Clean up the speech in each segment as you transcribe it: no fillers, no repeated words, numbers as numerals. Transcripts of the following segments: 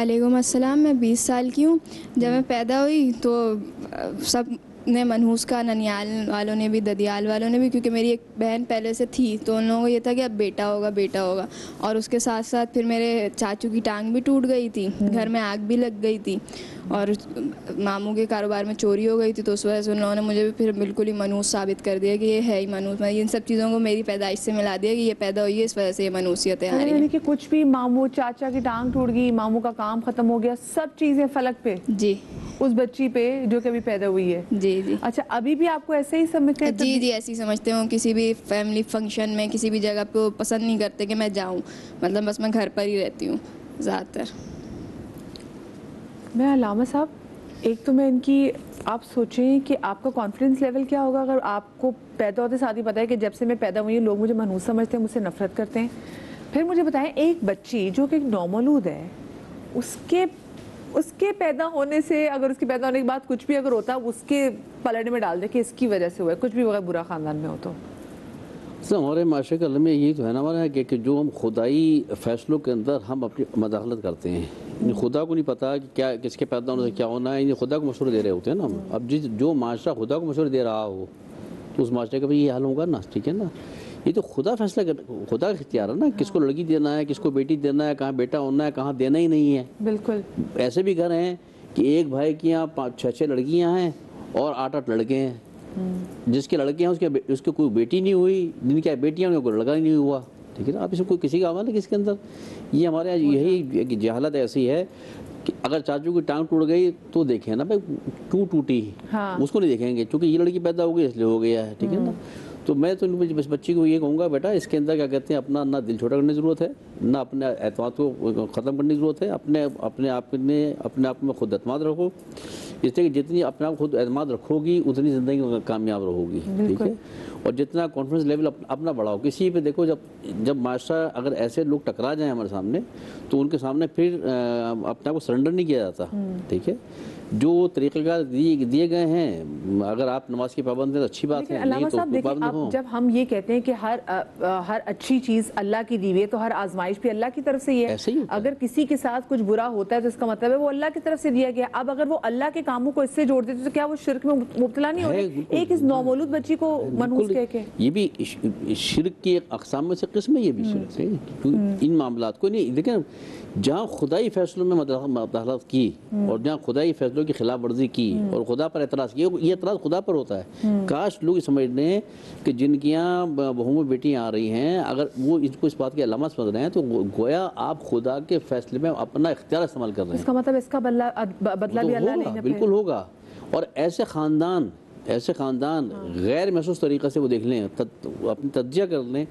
وعلیکم السلام. میں 20 سال کی ہوں. جب میں پیدا ہوئی تو سب نے منحوس کا، ننیال والوں نے بھی، ددیال والوں نے بھی، کیونکہ میری ایک بہن پہلے سے تھی تو ان لوگوں کو یہ تھا کہ اب بیٹا ہوگا بیٹا ہوگا. اور اس کے ساتھ ساتھ پھر میرے چاچو کی ٹانگ بھی ٹوٹ گئی تھی، گھر میں آگ بھی لگ گئی تھی، اور ماموں کے کاروبار میں چوری ہو گئی تھی. تو اس وجہ سے ان لوگوں نے مجھے بھی پھر بالکل ہی منحوس ثابت کر دیا کہ یہ ہے ہی منحوس. میں ان سب چیزوں کو میری پیدائش سے ملا دیا کہ یہ پیدا ہوئی ہے، اس وجہ سے یہ منحوسیتیں آ رہی ہیں. یعنی کہ کچھ بھی ماموں چاچا کی ٹانگ ٹوٹ گئی، ماموں کا کام ختم ہو گیا، سب چیزیں فلک پہ جی اس بچی پہ جو کہ ابھی پیدا ہوئی ہے. جی جی اچھا ابھی بھی آپ کو ایسے ہی سمجھتے ہیں؟ جی جی ایسی سمجھتے ہوں. کسی بھی فیملی فنکشن میں کسی بھی جگہ پہ پسند نہیں کرتے کہ میں جاؤں، مطلب بس میں گھر پر ہی رہتی ہوں زیادہ تر. میں علامہ صاحب، ایک تو میں ان کی، آپ سوچیں کہ آپ کا کانفیڈنس لیول کیا ہوگا اگر آپ کو پیدا ہوتے ساتھ ہی پتہ ہے کہ جب سے میں پیدا ہوئی ہوں لوگ مجھے منحوس سمجھتے ہیں، مجھ سے نفرت کرتے ہیں. پھر مجھے بتائیں، ایک بچی جو کہ نومولود ہے، اس کے پیدا ہونے سے، اگر اس کے پیدا ہونے کے بعد کچھ بھی اگر ہوتا اس کے پلڑے میں ڈال دے کہ اس کی وجہ سے ہوا ہے، کچھ بھی وغیرہ برا خاندان میں ہو تو ہمارے معاشرے کا علم یہی تو ہے نا ہمارا کہ جو ہم خدائی فیصلوں کے اندر ہم اپنی مداخلت کرتے ہیں. خدا کو نہیں پتا کہ کیا کس کے پیدا ہونے سے کیا ہونا ہے، خدا کو مشورے دے رہے ہوتے ہیں نا ہم. اب جو معاشرہ خدا کو مشورے دے رہا ہو تو اس معاشرے کا بھی یہ حال ہوگا نا، ٹھیک ہے نا. یہ تو خدا فیصلہ خدا کا اختیار ہے نا، کس کو لڑکی دینا ہے، کس کو بیٹی دینا ہے، کہاں بیٹا ہونا ہے، کہاں دینا ہی نہیں ہے. بالکل ایسے بھی گھر ہیں کہ ایک بھائی کی یہاں 5-6 لڑکیاں ہیں اور 8-8 لڑکے ہیں. جس کے لڑکے ہیں اس کے کوئی بیٹی نہیں ہوئی، جن کی بیٹیاں ان کا کوئی لڑکا نہیں ہوا. ٹھیک ہے نا. اب اس میں کوئی کسی کا عمل ہے کس کے اندر؟ یہ ہمارے یہاں یہی جہالت ایسی ہے کہ اگر چاچو کی ٹانگ ٹوٹ گئی تو دیکھیں نا بھائی کیوں ٹوٹی، اس کو نہیں دیکھیں گے کیونکہ یہ لڑکی پیدا ہو گئی اس لیے ہو گیا ہے. ٹھیک ہے نا. تو میں تو اس بچی کو یہ کہوں گا، بیٹا اس کے اندر کیا کہتے ہیں اپنا نہ دل چھوٹا کرنے کی ضرورت ہے، نہ اپنے اعتماد کو ختم کرنے کی ضرورت ہے. اپنے آپ میں خود اعتماد رکھو. اس لیے کہ جتنی اپنے آپ خود اعتماد رکھو گی اتنی زندگی میں کامیاب رہو گی. ٹھیک ہے. اور جتنا کانفیڈنس لیول اپنا بڑھاؤ. کسی پہ دیکھو جب معاشرہ اگر ایسے لوگ ٹکرا جائیں ہمارے سامنے تو ان کے سامنے پھر اپنے آپ کو سرنڈر نہیں کیا جاتا. ٹھیک ہے. جو طریقہ کار دیے گئے ہیں، اگر آپ نماز کی پابند ہیں تو اچھی بات ہے. علامہ صاحب دیکھیں، اب جب ہم یہ کہتے ہیں کہ ہر اچھی چیز اللہ کی دی ہوئی ہے تو ہر آزمائش بھی اللہ کی طرف سے ہی ہے. اگر کسی کے ساتھ کچھ برا ہوتا ہے تو اس کا مطلب ہے وہ اللہ کی طرف سے دیا گیا. اب اگر وہ اللہ کے کاموں کو اس سے جوڑ دیتے تو کیا وہ شرک میں مبتلا نہیں ہو رہے؟ ایک اس نومولود بچی کو منحوس کہہ کے، یہ بھی شرک کی اقسام میں سے قسم ہے. یہ بھی شرک ہے. ان معاملات کو نہیں دیکھیں، جہاں خدائی فیصلوں میں مداخلت کی اور جہاں خدائی فیصلوں کی خلاف ورزی کی اور خدا پر اعتراض کیا، یہ اعتراض خدا پر ہوتا ہے. کاش لوگ سمجھ لیں کہ جن کی یہاں بہویں میں بیٹیاں آ رہی ہیں، اگر وہ اس کو اس بات کی علامت سمجھ رہے ہیں تو گویا آپ خدا کے فیصلے میں اپنا اختیار استعمال کر رہے ہیں. اس کا مطلب اس کا بدلہ بھی اللہ لیں گے. بالکل ہوگا. اور ایسے خاندان غیر محسوس طریقے سے وہ دیکھ لیں، اپنی تجزیہ کر لیں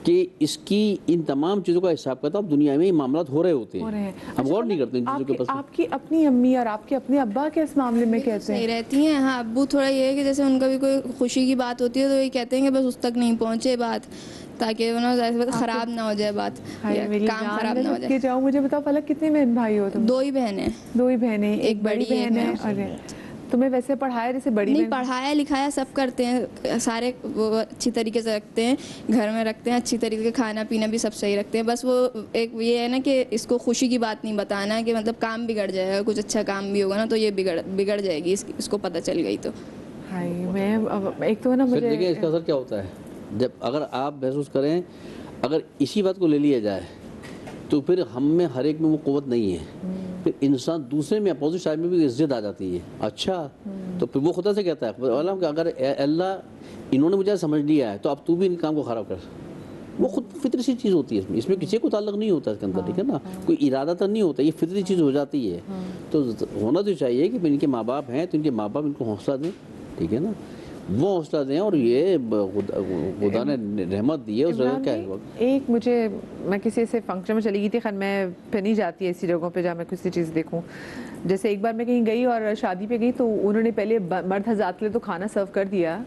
کہ اس کی ان تمام چیزوں کا حساب کتاب دنیا میں معاملات ہو رہے ہوتے ہیں. ہم غور نہیں کرتے ان چیزوں کے پاس. آپ کی اپنی امی اور آپ کے اپنے ابا کے اس معاملے میں کہتے ہیں؟ صحیح رہتی ہیں. ہاں ابو تھوڑا یہ ہے کہ جیسے ان کا بھی کوئی خوشی کی بات ہوتی ہے تو یہ کہتے ہیں کہ بس اس تک نہیں پہنچے بات، تاکہ خراب نہ ہو جائے بات، کام خراب نہ ہو جائے. مجھے بتاؤ پلک، کتنے بہن بھائی ہو تم؟ 2 ہی بہنیں. 2 ہی بہنیں. ایک بڑی بہن ہے. ارے تمہیں ویسے پڑھایا جیسے بڑی نہیں پڑھایا لکھایا سب کرتے ہیں، سارے وہ اچھی طریقے سے رکھتے ہیں، گھر میں رکھتے ہیں اچھی طریقے سے، کھانا پینا بھی سب صحیح رکھتے ہیں. بس وہ ایک یہ ہے نا کہ اس کو خوشی کی بات نہیں بتانا ہے کہ مطلب کام بگڑ جائے گا، کچھ اچھا کام بھی ہوگا نا تو یہ بگڑ جائے گی، اس کو پتہ چل گئی تو. میں ایک تو ہے نا مجھے دیکھیں اس کا اثر کیا ہوتا ہے. جب اگر آپ محسوس کریں، اگر اسی بات کو لے لیا جائے تو پھر ہم میں ہر ایک میں وہ قوت نہیں ہے. پھر انسان دوسرے میں اپوزٹ سائڈ میں بھی عزت آ جاتی ہے. اچھا تو پھر وہ خدا سے کہتا ہے کہ اگر اللہ انہوں نے مجھے سمجھ لیا ہے تو اب تو بھی ان کام کو خراب کر. وہ خود فطری سی چیز ہوتی ہے، اس میں کسی کو تعلق نہیں ہوتا اس کے اندر. ٹھیک ہے نا. کوئی ارادہ تر نہیں ہوتا، یہ فطری چیز ہو جاتی ہے. تو ہونا تو چاہیے کہ ان کے ماں باپ ہیں تو ان کے ماں باپ ان کو حوصلہ دیں. ٹھیک ہے نا. وہ حوصلہ دیں اور یہ خدا نے رحمت دی ہے اس جگہ کیا ہے. ایک میں کسی سے فنکشن میں چلی گئی تھی، میں پھر نہیں جاتی ایسی جگہوں پہ جہاں میں کسی چیز دیکھوں. جیسے ایک بار میں کہیں گئی اور شادی پہ گئی تو انہوں نے پہلے مرد حضرات کے لیے تو کھانا سرو کر دیا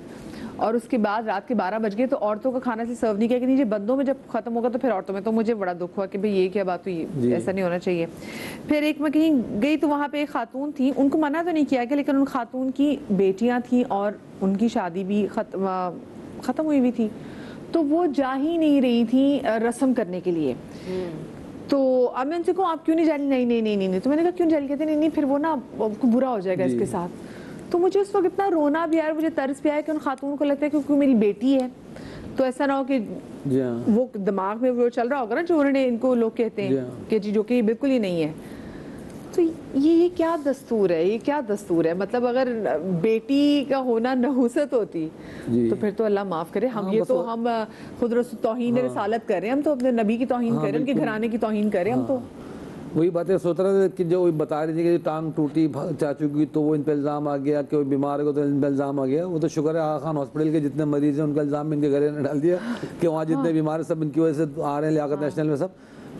اور اس کے بعد رات کے 12 بج گئے تو عورتوں کا کھانا سے سرو نہیں کیا کہ نیچے بندوں میں جب ختم ہوگا تو پھر عورتوں میں. تو مجھے بڑا دکھ ہوا کہ بھئی یہ کیا بات ہوئی، ایسا نہیں ہونا چاہیے. پھر ایک میں کہیں گئی تو وہاں پہ ایک خاتون تھی، ان کو منع تو نہیں کیا گیا لیکن ان خاتون کی بیٹیاں تھیں اور ان کی شادی بھی ختم ہوئی ہوئی تھی، تو وہ جا ہی نہیں رہی تھی رسم کرنے کے لیے. تو اب میں ان سے کہوں آپ کیوں نہیں جا رہی؟ نہیں نہیں نہیں نہیں. تو میں نے کہا کیوں جا رہی؟ کہتے نہیں نہیں پھر وہ نا برا ہو جائے گا اس کے ساتھ. تو مجھے اس وقت اتنا رونا بھی آیا, مجھے طرز بھی آیا کہ ان خاتون کو لگتا ہے کیونکہ میری بیٹی ہے تو ایسا نہ ہو کہ وہ دماغ میں وہ چل رہا ہوگا نا جو انہوں نے ان کو لوگ کہتے ہیں کہ جی جو کہ یہ بالکل ہی نہیں ہے. تو یہ کیا دستور ہے, یہ کیا دستور ہے؟ مطلب اگر بیٹی کا ہونا نحوست ہوتی تو پھر تو اللہ معاف کرے, ہم یہ تو ہم خود توہین رسالت کر رہے ہیں, ہم تو اپنے نبی کی توہین کر رہے ہیں, ان کے گھرانے کی توہین کر رہے ہیں ہم تو. وہی باتیں سوچ رہا تھا کہ جو بتا رہی تھی کہ ٹانگ ٹوٹی چاچو کی تو وہ ان پہ الزام آ گیا, کہ بیمار کو تو ان پہ الزام آ گیا. وہ تو شکر ہے آغا خان ہاسپٹل کے جتنے مریض ہیں ان کا الزام ان کے گھر نے ڈال دیا کہ وہاں جتنے بیمار ہیں سب ان کی وجہ سے آ رہے ہیں لیاقت نیشنل میں سب.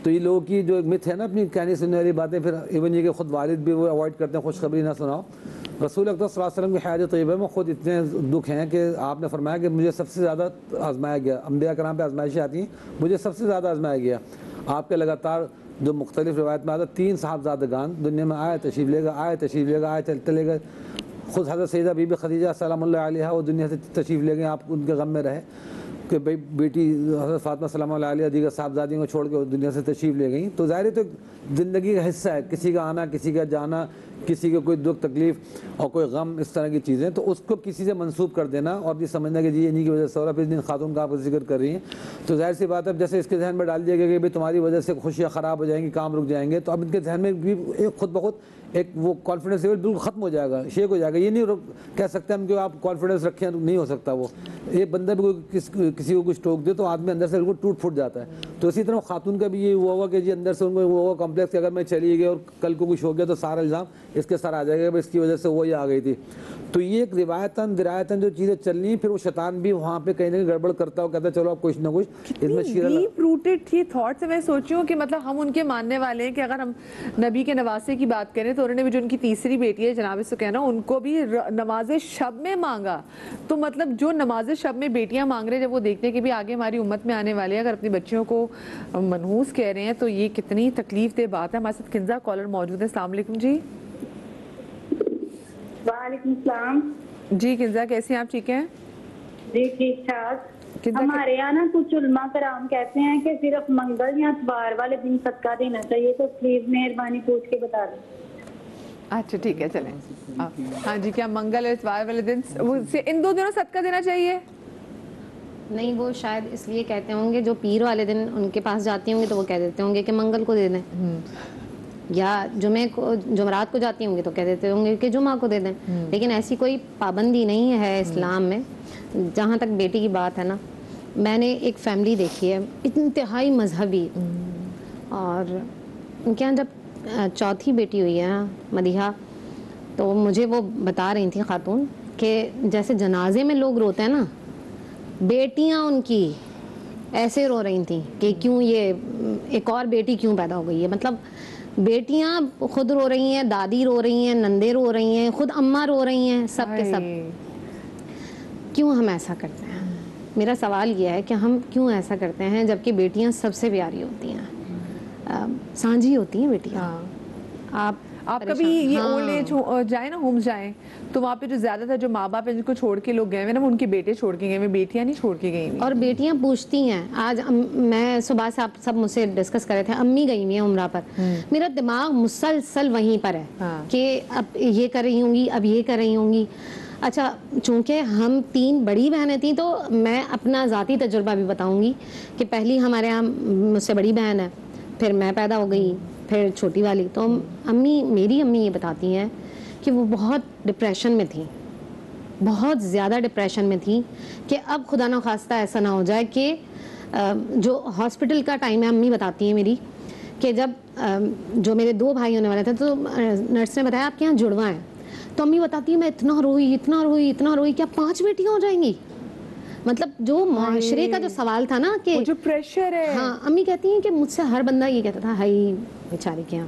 تو یہ لوگوں کی جو مت ہے نا اپنی کہانی سننے والی باتیں, پھر ایون یہ کہ خود والد بھی وہ اوائڈ کرتے ہیں خوشخبری نہ سناؤ. رسول اکرم صلی اللہ علیہ وسلم کی حیات طیبہ میں خود اتنے دکھ ہیں کہ آپ نے فرمایا کہ مجھے سب سے زیادہ آزمایا گیا, انبیاء کرام پہ آزمائشیں آتی ہیں, مجھے سب سے زیادہ آزمایا گیا. آپ کے لگاتار جو مختلف روایت میں آتا 3 صاحبزادگان دنیا میں آئے تشریف لے گا, آئے تشریف لے گا, آئے چلتے گئے. خود حضرت سیدہ بی بی خدیجہ سلام اللہ علیہ وہ دنیا سے تشریف لے گئے, آپ ان کے غم میں رہے کہ بھائی بیٹی حضرت فاطمہ سلام اللہ علیہ دیگر صاحبزادیوں کو چھوڑ کے دنیا سے تشریف لے گئیں. تو ظاہر ہے تو زندگی کا حصہ ہے, کسی کا آنا کسی کا جانا, کسی کا کوئی دکھ تکلیف اور کوئی غم, اس طرح کی چیزیں. تو اس کو کسی سے منسوب کر دینا اور یہ سمجھنا کہ جی انہیں کی وجہ سے ہو رہا. پھر جن خاتون کا آپ ذکر کر رہی ہیں تو ظاہر سی بات ہے جیسے اس کے ذہن میں ڈال دیا گیا کہ بھائی تمہاری وجہ سے خوشیاں خراب ہو جائیں گی, کام رک جائیں گے, تو اب ان کے ذہن میں بھی ایک خود بخود ایک وہ کانفیڈنس لیول بالکل ختم ہو جائے گا, شیک ہو جائے گا. یہ نہیں کہہ سکتے ہم کہ آپ کانفیڈنس رکھیں, نہیں ہو سکتا وہ. ایک بندہ بھی کسی کو کچھ ٹوک دے تو آدمی اندر سے بالکل ٹوٹ پھوٹ جاتا ہے. تو اسی طرح خاتون کا بھی یہ ہوا ہوگا کہ جی اندر سے ان کو وہ کمپلیکس کہ اگر میں چلی گئی اور کل کو کچھ ہو گیا تو سارا الزام اس کے سر آ جائے گا, اس کی وجہ سے وہی آ گئی تھی. تو یہ ایک روایتاً درایتاً جو چیزیں چل رہی ہیں, پھر وہ شیطان بھی وہاں پہ کہیں نہ کہیں گڑبڑ کرتا ہو, کہتا ہے چلو اب کچھ نہ کچھ اس میں شیر ڈیپ روٹڈ تھی تھاٹ سے. میں سوچی ہوں کہ مطلب ہم ان کے ماننے والے ہیں کہ اگر ہم نبی کے نواسے کی بات کریں تو انہوں نے بھی جو ان کی تیسری بیٹی ہے جناب سکینہ, ان کو بھی نماز شب میں مانگا. تو مطلب جو نماز شب میں بیٹیاں مانگ رہے ہیں, جب وہ دیکھتے ہیں کہ بھی آگے ہماری امت میں آنے والے ہیں, اگر اپنی بچیوں کو منحوس کہہ رہے ہیں تو یہ کتنی تکلیف دہ بات ہے. ہمارے ساتھ کنزا کالر موجود ہے. السلام علیکم جی. وعلیکم السلام جی کنزا کیسی ہیں آپ؟ ٹھیک ہیں جی ٹھیک ٹھاک. ہمارے یہاں نا کچھ علماء کرام کہتے ہیں کہ صرف منگل یا اتوار والے دن صدقہ دینا چاہیے, تو پلیز مہربانی پوچھ کے بتا دیں. اچھا ٹھیک ہے چلیں. ہاں جی, کیا منگل اور اتوار والے دن ان 2 دنوں صدقہ دینا چاہیے؟ نہیں, وہ شاید اس لیے کہتے ہوں گے جو پیر والے دن ان کے پاس جاتی ہوں گے تو وہ کہہ دیتے ہوں گے کہ منگل کو دے دیں, یا جمعرات کو جاتی ہوں گے تو کہہ دیتے ہوں گے کہ جمعہ کو دے دیں. لیکن ایسی کوئی پابندی نہیں ہے اسلام میں. جہاں تک بیٹی کی بات ہے نا, میں نے ایک فیملی دیکھی ہے انتہائی مذہبی, اور ان کے یہاں جب چوتھی بیٹی ہوئی ہے مدیحہ, تو مجھے وہ بتا رہی تھیں خاتون کہ جیسے جنازے میں لوگ روتے ہیں نا, بیٹیاں ان کی ایسے رو رہی تھیں کہ کیوں یہ ایک اور بیٹی کیوں پیدا ہو گئی ہے. مطلب بیٹیاں خود رو رہی ہیں, دادی رو رہی ہیں, نندے رو رہی ہیں, خود اماں رو رہی ہیں, سب کے سب. کیوں ہم ایسا کرتے ہیں؟ میرا سوال یہ ہے کہ ہم کیوں ایسا کرتے ہیں جبکہ بیٹیاں سب سے پیاری ہوتی ہیں, سانجھی ہوتی ہیں بیٹیاں. آپ کبھی یہ اولڈ ایج جائیں نا, ہومز جائیں, تو وہاں پہ جو زیادہ تر جو ماں باپ ہیں جن کو چھوڑ کے لوگ گئے ہوئے نا, وہ ان کے بیٹے چھوڑ کے گئے ہوئے, بیٹیاں نہیں چھوڑ کے گئی ہوئی. اور بیٹیاں پوچھتی ہیں. آج میں صبح سے آپ سب مجھ سے ڈسکس کر رہے تھے, امی گئی ہوئی ہیں عمرہ پر, میرا دماغ مسلسل وہیں پر ہے کہ اب یہ کر رہی ہوں گی, اب یہ کر رہی ہوں گی. اچھا, چونکہ ہم 3 بڑی بہنیں تھیں تو میں اپنا ذاتی تجربہ بھی بتاؤں گی کہ پہلی ہمارے یہاں مجھ سے بڑی بہن ہے, پھر میں پیدا ہو گئی, پھر چھوٹی والی. تو میری امی یہ بتاتی ہیں کہ وہ بہت ڈپریشن میں تھیں, بہت زیادہ ڈپریشن میں تھیں کہ اب خدا نخواستہ ایسا نہ ہو جائے کہ جو ہاسپٹل کا ٹائم ہے, امی بتاتی ہیں میری کہ جب جو میرے 2 بھائی ہونے والے تھے تو نرس نے بتایا آپ کے یہاں جڑواں ہیں. تو امی بتاتی ہیں میں اتنا روئی کیا 5 بیٹیاں ہو جائیں گی. مطلب جو معاشرے کا جو سوال تھا نا کہ جو پریشر ہے. ہاں, امی کہتی ہیں کہ مجھ سے ہر بندہ یہ کہتا تھا ہائی بیچاری کے یہاں.